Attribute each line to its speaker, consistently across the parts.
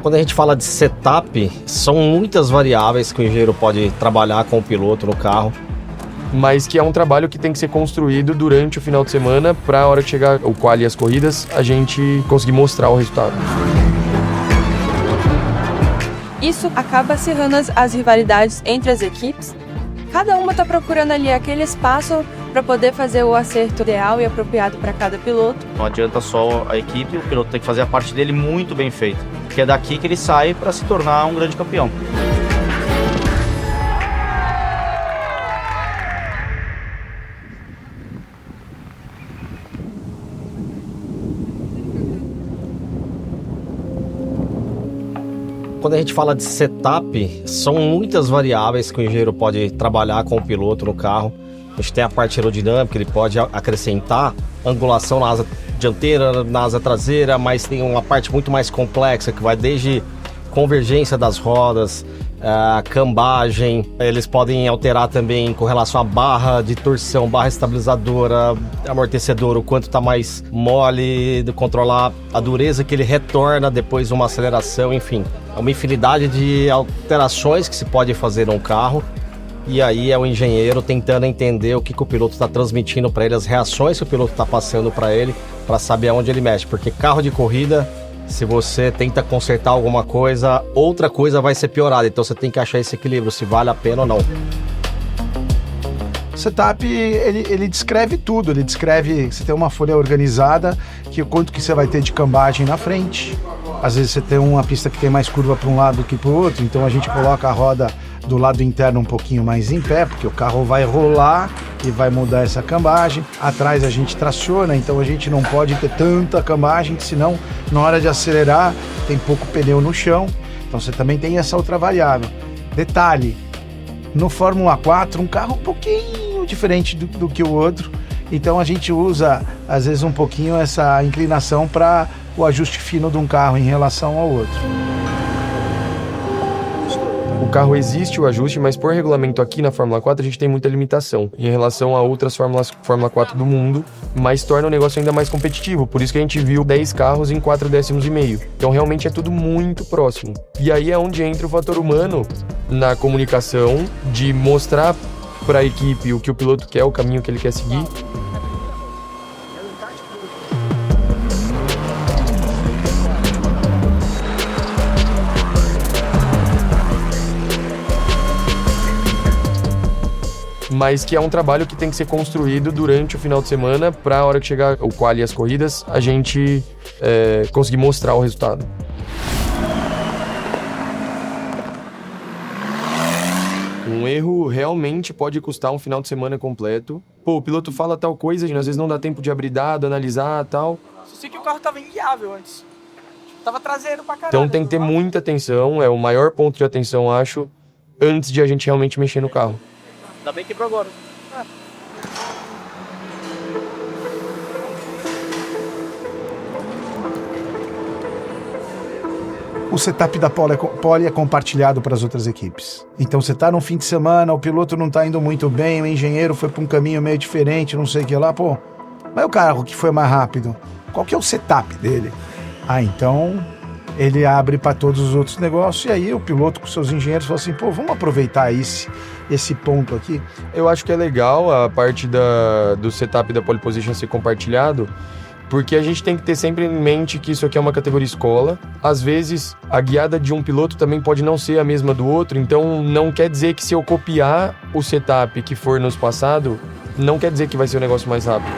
Speaker 1: Quando a gente fala de setup, são muitas variáveis que o engenheiro pode trabalhar com o piloto no carro.
Speaker 2: Mas que é um trabalho que tem que ser construído durante o final de semana para a hora que chegar o quali e as corridas, a gente conseguir mostrar o resultado.
Speaker 3: Isso acaba acirrando as rivalidades entre as equipes. Cada uma está procurando ali aquele espaço para poder fazer o acerto ideal e apropriado para cada piloto.
Speaker 4: Não adianta só a equipe, o piloto tem que fazer a parte dele muito bem feita, porque é daqui que ele sai para se tornar um grande campeão.
Speaker 1: Quando a gente fala de setup, são muitas variáveis que o engenheiro pode trabalhar com o piloto no carro. A gente tem a parte aerodinâmica, ele pode acrescentar angulação na asa dianteira, na asa traseira, mas tem uma parte muito mais complexa que vai desde convergência das rodas, cambagem. Eles podem alterar também com relação à barra de torção, barra estabilizadora, amortecedor, o quanto está mais mole, de controlar a dureza que ele retorna depois de uma aceleração, enfim. É uma infinidade de alterações que se pode fazer num carro. E aí é o engenheiro tentando entender o que o piloto está transmitindo para ele, as reações que o piloto está passando para ele, para saber aonde ele mexe. Porque carro de corrida, se você tenta consertar alguma coisa, outra coisa vai ser piorada. Então você tem que achar esse equilíbrio, se vale a pena ou não.
Speaker 5: O setup, ele descreve tudo. Ele descreve, você tem uma folha organizada, que o quanto que você vai ter de cambagem na frente. Às vezes você tem uma pista que tem mais curva para um lado que para o outro, então a gente coloca a roda do lado interno um pouquinho mais em pé, porque o carro vai rolar e vai mudar essa cambagem. Atrás a gente traciona, então a gente não pode ter tanta cambagem, senão na hora de acelerar tem pouco pneu no chão. Então você também tem essa outra variável. Detalhe, no Fórmula 4 um carro um pouquinho diferente do que o outro, então a gente usa às vezes um pouquinho essa inclinação para o ajuste fino de um carro em relação ao outro.
Speaker 2: O carro existe o ajuste, mas por regulamento aqui na Fórmula 4 a gente tem muita limitação em relação a outras Fórmula 4 do mundo, mas torna o negócio ainda mais competitivo. Por isso que a gente viu 10 carros em 4 décimos e meio. Então realmente é tudo muito próximo. E aí é onde entra o fator humano na comunicação, de mostrar para a equipe o que o piloto quer, o caminho que ele quer seguir. Mas que é um trabalho que tem que ser construído durante o final de semana para a hora que chegar o quali e as corridas, a gente conseguir mostrar o resultado. Um erro realmente pode custar um final de semana completo. Pô, o piloto fala tal coisa, às vezes não dá tempo de abrir dado, analisar tal.
Speaker 6: Só sei que o carro tava inguiável antes. Tava traseiro pra caralho.
Speaker 2: Então tem que ter muita atenção, é o maior ponto de atenção, acho, antes de a gente realmente mexer no carro.
Speaker 6: Ainda bem que quebrou agora.
Speaker 5: O setup da pole é compartilhado para as outras equipes. Então você está num fim de semana, o piloto não está indo muito bem, o engenheiro foi para um caminho meio diferente, não sei o que lá, pô. Mas o carro que foi mais rápido, qual que é o setup dele? Então ele abre para todos os outros negócios e aí o piloto com seus engenheiros fala assim, pô, vamos aproveitar esse ponto aqui.
Speaker 2: Eu acho que é legal a parte do setup da pole position ser compartilhado, porque a gente tem que ter sempre em mente que isso aqui é uma categoria escola. Às vezes, a guiada de um piloto também pode não ser a mesma do outro, então não quer dizer que se eu copiar o setup que for nos passado, não quer dizer que vai ser o negócio mais rápido.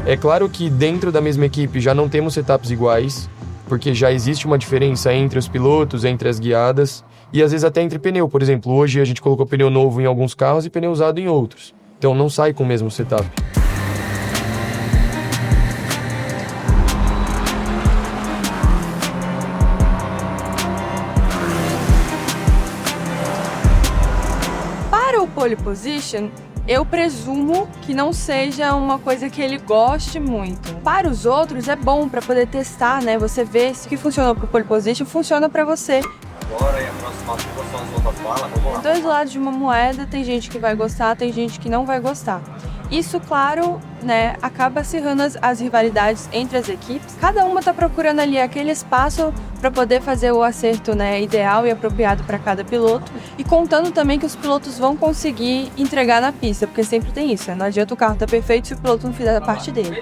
Speaker 2: É claro que dentro da mesma equipe já não temos setups iguais, porque já existe uma diferença entre os pilotos, entre as guiadas, e às vezes até entre pneu. Por exemplo, hoje a gente colocou pneu novo em alguns carros e pneu usado em outros. Então não sai com o mesmo setup.
Speaker 3: Para o pole position, eu presumo que não seja uma coisa que ele goste muito. Para os outros é bom para poder testar, né? Você vê se o que funcionou para o pole position funciona para você.
Speaker 4: Agora e a próxima são as outras balas, vamos lá.
Speaker 3: Dois lados de uma moeda, tem gente que vai gostar, tem gente que não vai gostar. Isso, claro, né, acaba acirrando as rivalidades entre as equipes. Cada uma tá procurando ali aquele espaço para poder fazer o acerto, né, ideal e apropriado para cada piloto. E contando também que os pilotos vão conseguir entregar na pista, porque sempre tem isso, né? Não adianta o carro estar perfeito se o piloto não fizer a parte dele.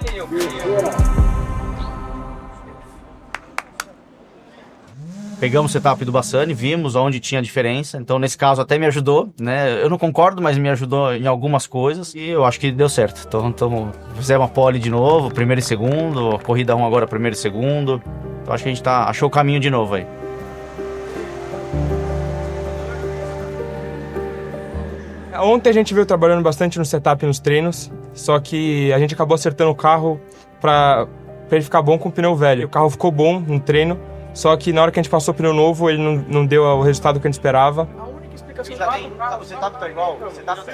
Speaker 4: Pegamos o setup do Bassani, vimos onde tinha diferença, então nesse caso até me ajudou, né? Eu não concordo, mas me ajudou em algumas coisas e eu acho que deu certo. Então fizemos uma pole de novo, primeiro e segundo, corrida 1 agora primeiro e segundo. Então acho que a gente achou o caminho de novo aí.
Speaker 7: Ontem a gente veio trabalhando bastante no setup e nos treinos, só que a gente acabou acertando o carro para ele ficar bom com o pneu velho. O carro ficou bom no treino, só que na hora que a gente passou o pneu novo, ele não deu o resultado que a gente esperava.
Speaker 6: A única explicação
Speaker 1: O setup tá igual, o setup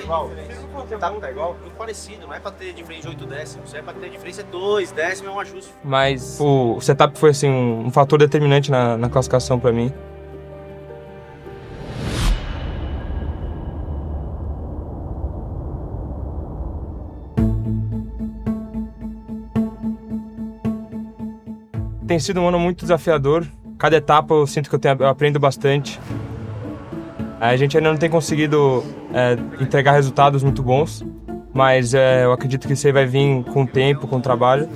Speaker 1: tá igual, muito parecido, não é pra ter diferença de 8 décimos, é pra ter diferença de 2 décimos, é um ajuste.
Speaker 7: Mas o setup foi assim, um fator determinante na classificação para mim. Tem sido um ano muito desafiador. Cada etapa eu sinto que eu aprendo bastante. A gente ainda não tem conseguido entregar resultados muito bons, mas eu acredito que isso aí vai vir com o tempo, com o trabalho.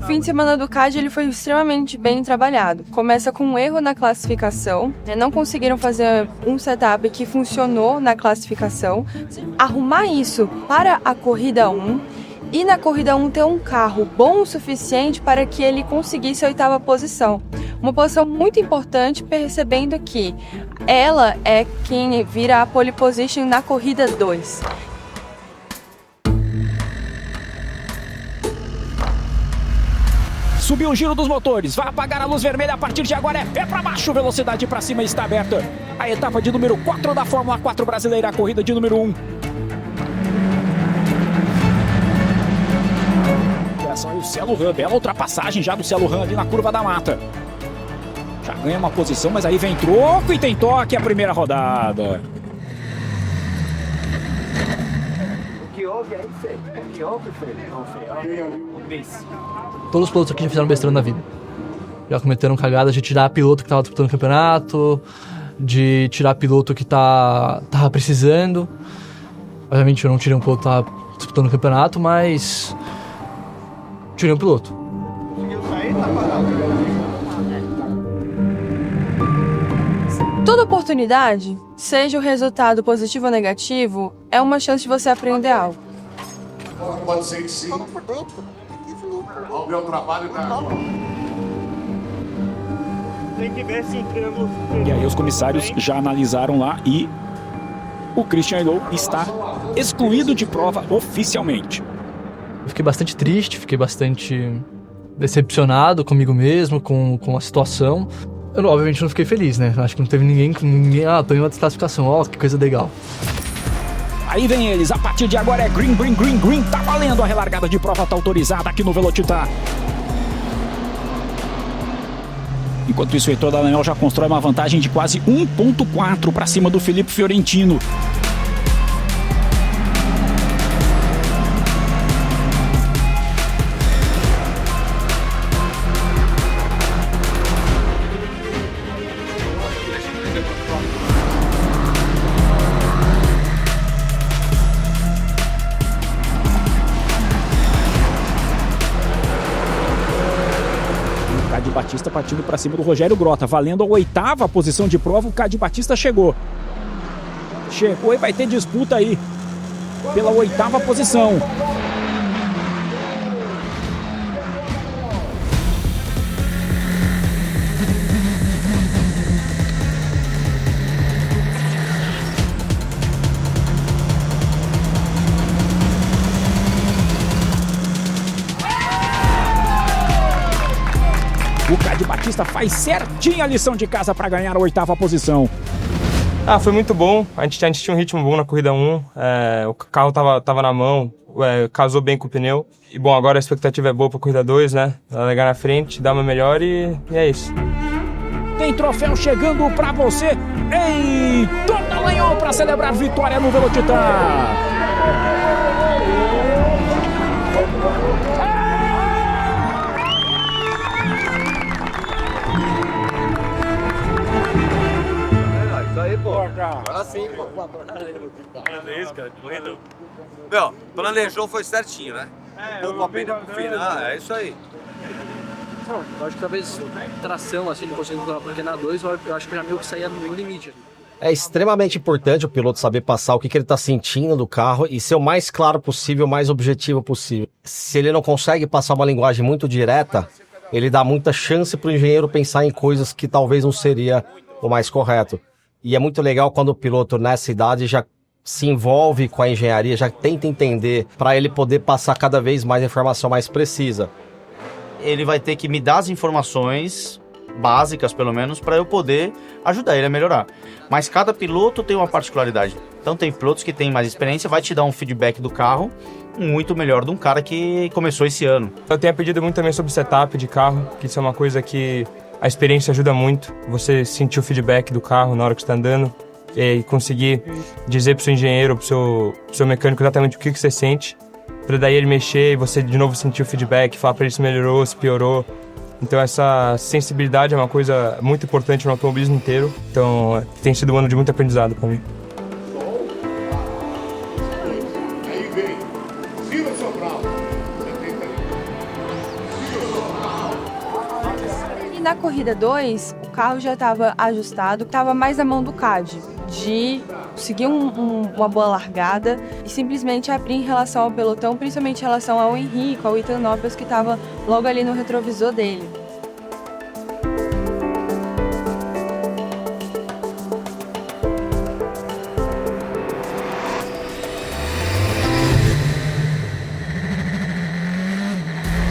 Speaker 3: O fim de semana do CAD ele foi extremamente bem trabalhado. Começa com um erro na classificação, né? Não conseguiram fazer um setup que funcionou na classificação. Arrumar isso para a corrida 1 e na corrida 1 ter um carro bom o suficiente para que ele conseguisse a 8ª posição. Uma posição muito importante, percebendo que ela é quem vira a pole position na corrida 2.
Speaker 8: Subiu o giro dos motores, vai apagar a luz vermelha a partir de agora, é pé para baixo, velocidade para cima está aberta. A etapa de número 4 da Fórmula 4 brasileira, a corrida de número 1. Atenção, o Cielo Han, bela ultrapassagem já do Cielo Han ali na curva da mata. Já ganha uma posição, mas aí vem troco e tem toque a primeira rodada.
Speaker 6: O que houve aí, Fê? O que houve, Fê?
Speaker 9: Todos os pilotos aqui já fizeram besteira na vida. Já cometeram cagadas de tirar piloto que tava disputando o campeonato, de tirar piloto que tava precisando. Obviamente eu não tirei um piloto que tava disputando o campeonato, mas tirei um piloto.
Speaker 3: Toda oportunidade, seja o resultado positivo ou negativo, é uma chance de você aprender algo.
Speaker 10: Pode ser que sim. O meu trabalho tá.
Speaker 11: Tem que ver se entramos.
Speaker 8: E aí os comissários já analisaram lá e o Christian Aylau está excluído de prova oficialmente.
Speaker 9: Eu fiquei bastante triste, fiquei bastante decepcionado comigo mesmo, com a situação. Eu, obviamente, não fiquei feliz, né? Acho que não teve ninguém tô em uma desclassificação, que coisa legal.
Speaker 8: Aí vem eles, a partir de agora é green, green, green, green, tá valendo, a relargada de prova tá autorizada aqui no Velocitar. Enquanto isso, o Heitor Dallagnol já constrói uma vantagem de quase 1.4 para cima do Felipe Fiorentino. Cade Batista partindo para cima do Rogério Grota, valendo a 8ª posição de prova. O Cade Batista chegou e vai ter disputa aí pela 8ª posição. O Cade Batista faz certinho a lição de casa para ganhar a 8ª posição.
Speaker 7: Foi muito bom. A gente tinha um ritmo bom na corrida 1. O carro tava na mão, casou bem com o pneu. E bom, agora a expectativa é boa para a corrida 2, né? Largar na frente, dar uma melhor e é isso.
Speaker 8: Tem troféu chegando pra você. Heitor Dallagnol para celebrar vitória no Velocitar.
Speaker 12: Isso aí, pô. Agora sim, pô.
Speaker 11: Parabéns, cara. Correndo.
Speaker 12: Meu, planejou, foi certinho, né? Pouco a pena pro fim. Ah, é isso aí.
Speaker 9: Eu acho que talvez tração, assim, não consigo porque na 2 eu acho que já meio que saía no limite.
Speaker 1: É extremamente importante o piloto saber passar o que ele está sentindo do carro e ser o mais claro possível, o mais objetivo possível. Se ele não consegue passar uma linguagem muito direta, ele dá muita chance para o engenheiro pensar em coisas que talvez não seria o mais correto. E é muito legal quando o piloto nessa idade já se envolve com a engenharia, já tenta entender para ele poder passar cada vez mais informação mais precisa.
Speaker 4: Ele vai ter que me dar as informações básicas, pelo menos, para eu poder ajudar ele a melhorar. Mas cada piloto tem uma particularidade. Então tem pilotos que têm mais experiência, vai te dar um feedback do carro muito melhor de um cara que começou esse ano.
Speaker 7: Eu tenho aprendido muito também sobre setup de carro, que isso é uma coisa que a experiência ajuda muito. Você sentir o feedback do carro na hora que está andando e conseguir dizer para o seu engenheiro, para o seu mecânico exatamente o que você sente, para daí ele mexer e você de novo sentir o feedback, falar para ele se melhorou, se piorou. Então essa sensibilidade é uma coisa muito importante no automobilismo inteiro. Então tem sido um ano de muito aprendizado para mim.
Speaker 10: Aí vem. Vira o Sobral.
Speaker 3: E na corrida 2, o carro já estava ajustado, estava mais na mão do CAD, de conseguir uma boa largada e simplesmente abrir em relação ao pelotão, principalmente em relação ao Henrique, ao Ethan Nopes, que estava logo ali no retrovisor dele.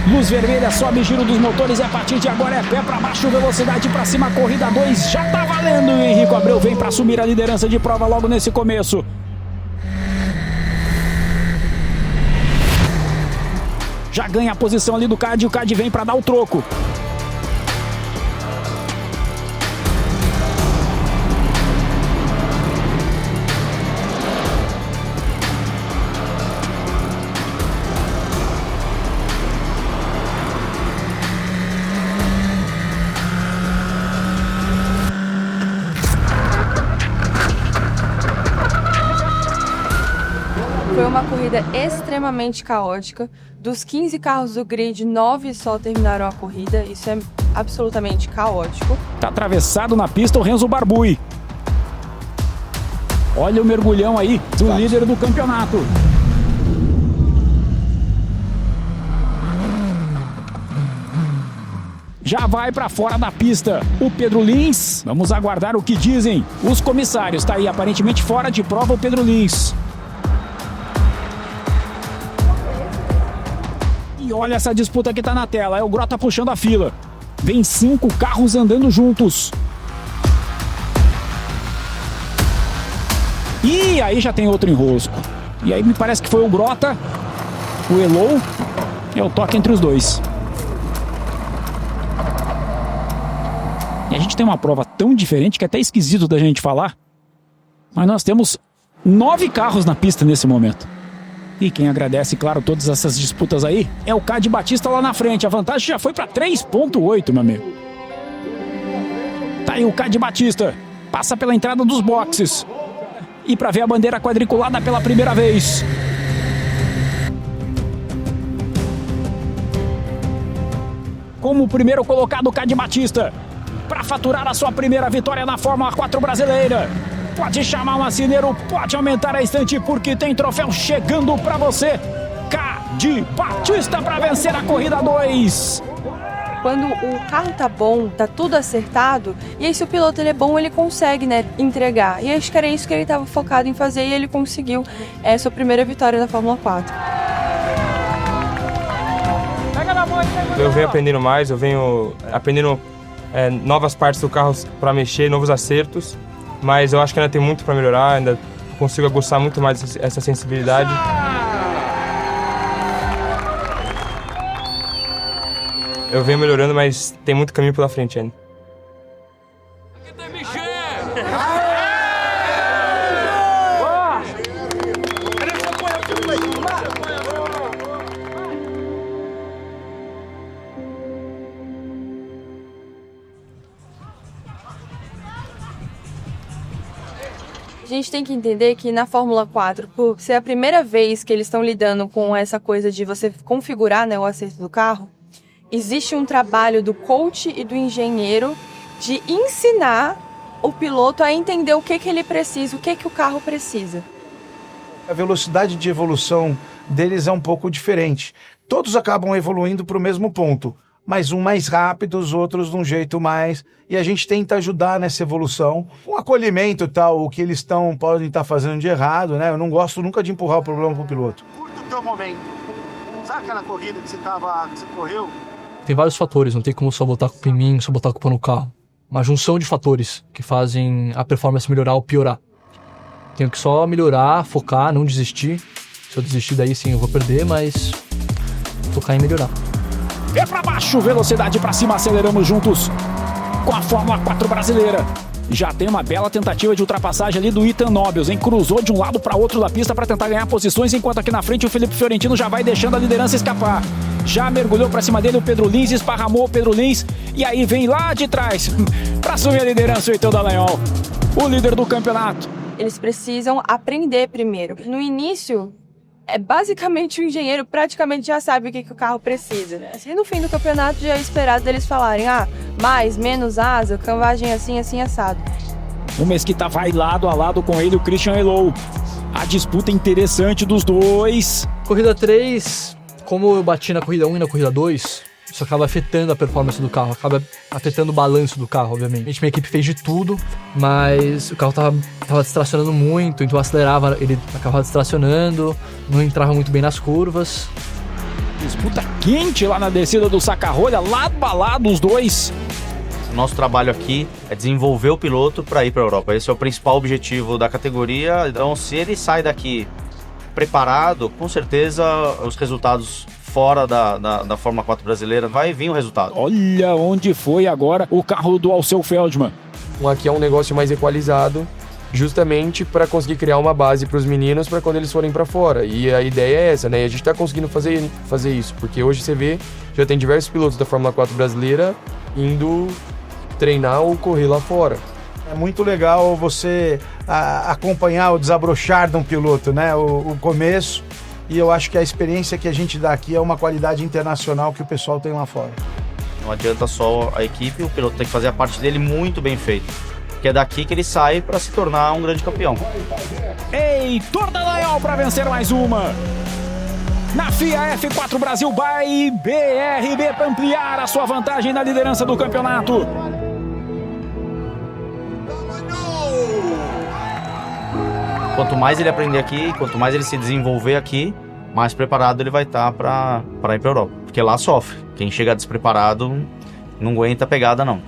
Speaker 8: Luz vermelha, sobe giro dos motores e a partir de agora é pé pra baixo, velocidade pra cima, corrida 2, já tá valendo. E o Henrique Abreu vem pra assumir a liderança de prova logo nesse começo. Já ganha a posição ali do CAD e o CAD vem pra dar o troco.
Speaker 3: Foi uma corrida extremamente caótica. Dos 15 carros do grid, 9 só terminaram a corrida. Isso é absolutamente caótico.
Speaker 8: Tá atravessado na pista o Renzo Barbui. Olha o mergulhão aí do líder do campeonato. Já vai para fora da pista o Pedro Lins. Vamos aguardar o que dizem os comissários. Tá aí aparentemente fora de prova o Pedro Lins. E olha essa disputa que tá na tela, é o Grota puxando a fila. Vem 5 carros andando juntos. E aí já tem outro enrosco. E aí me parece que foi o Grota, o Elou, é o toque entre os dois. E a gente tem uma prova tão diferente que é até esquisito da gente falar. Mas nós temos 9 carros na pista nesse momento. E quem agradece, claro, todas essas disputas aí é o CAD Batista lá na frente. A vantagem já foi para 3,8, meu amigo. Tá aí o CAD Batista. Passa pela entrada dos boxes. E para ver a bandeira quadriculada pela primeira vez. Como o primeiro colocado, o CAD Batista. Para faturar a sua primeira vitória na Fórmula 4 brasileira. Pode chamar um assineiro, pode aumentar a estante porque tem troféu chegando para você. CAD Batista para vencer a corrida 2.
Speaker 3: Quando o carro tá bom, tá tudo acertado, e aí se o piloto ele é bom, ele consegue, né, entregar. E acho que era isso que ele estava focado em fazer e ele conseguiu sua primeira vitória na Fórmula 4.
Speaker 7: Eu venho aprendendo mais, eu venho aprendendo novas partes do carro para mexer, novos acertos. Mas eu acho que ainda tem muito para melhorar, ainda consigo aguçar muito mais essa sensibilidade. Eu venho melhorando, mas tem muito caminho pela frente ainda.
Speaker 3: A gente tem que entender que na Fórmula 4, por ser a primeira vez que eles estão lidando com essa coisa de você configurar, né, o acerto do carro, existe um trabalho do coach e do engenheiro de ensinar o piloto a entender o que ele precisa, o que o carro precisa.
Speaker 5: A velocidade de evolução deles é um pouco diferente. Todos acabam evoluindo para o mesmo ponto, mas um mais rápido, os outros de um jeito mais... E a gente tenta ajudar nessa evolução. Um acolhimento, tal, o que eles podem estar fazendo de errado, né? Eu não gosto nunca de empurrar o problema para o piloto.
Speaker 10: Curta o teu momento. Sabe aquela corrida que você correu?
Speaker 9: Tem vários fatores, não tem como só botar a culpa em mim, só botar a culpa no carro. Uma junção de fatores que fazem a performance melhorar ou piorar. Tenho que só melhorar, focar, não desistir. Se eu desistir daí sim eu vou perder, mas focar em melhorar.
Speaker 8: É pra baixo, velocidade pra cima, aceleramos juntos com a Fórmula 4 brasileira. Já tem uma bela tentativa de ultrapassagem ali do Ethan Nobles, hein? Cruzou de um lado para outro da pista para tentar ganhar posições, enquanto aqui na frente o Felipe Fiorentino já vai deixando a liderança escapar. Já mergulhou para cima dele o Pedro Lins, esparramou o Pedro Lins, e aí vem lá de trás para assumir a liderança o Heitor Dallagnol, o líder do campeonato.
Speaker 3: Eles precisam aprender primeiro. No início, basicamente o engenheiro praticamente já sabe o que o carro precisa, né? Assim, no fim do campeonato já é esperado deles falarem, mais, menos asa, cambagem assim, assim, assado.
Speaker 8: O Mesquita vai lado a lado com ele, o Christian Elou. A disputa interessante dos dois.
Speaker 9: Corrida 3, como eu bati na corrida 1 e na corrida 2, isso acaba afetando a performance do carro, acaba afetando o balanço do carro, obviamente. Minha equipe fez de tudo, mas o carro tava distracionando muito, então eu acelerava, ele acabava distracionando, não entrava muito bem nas curvas.
Speaker 8: Disputa quente lá na descida do Sacarrolha, lado a lado os dois.
Speaker 4: O nosso trabalho aqui é desenvolver o piloto para ir para a Europa. Esse é o principal objetivo da categoria. Então, se ele sai daqui preparado, com certeza os resultados fora da Fórmula 4 brasileira vai vir o resultado.
Speaker 8: Olha onde foi agora o carro do Alceu Feldman.
Speaker 2: Aqui é um negócio mais equalizado, justamente para conseguir criar uma base para os meninos para quando eles forem para fora. E a ideia é essa, né? E a gente está conseguindo fazer isso, porque hoje você vê, já tem diversos pilotos da Fórmula 4 brasileira indo treinar ou correr lá fora.
Speaker 5: É muito legal você acompanhar o desabrochar de um piloto, né? O começo. E eu acho que a experiência que a gente dá aqui é uma qualidade internacional que o pessoal tem lá fora.
Speaker 4: Não adianta só a equipe, o piloto tem que fazer a parte dele muito bem feita. Que é daqui que ele sai para se tornar um grande campeão.
Speaker 8: Heitor Dallagnol para vencer mais uma. Na FIA F4 Brasil by BRB para ampliar a sua vantagem na liderança do campeonato.
Speaker 4: Quanto mais ele aprender aqui, quanto mais ele se desenvolver aqui, mais preparado ele vai estar para ir para a Europa. Porque lá sofre. Quem chega despreparado não aguenta a pegada, não.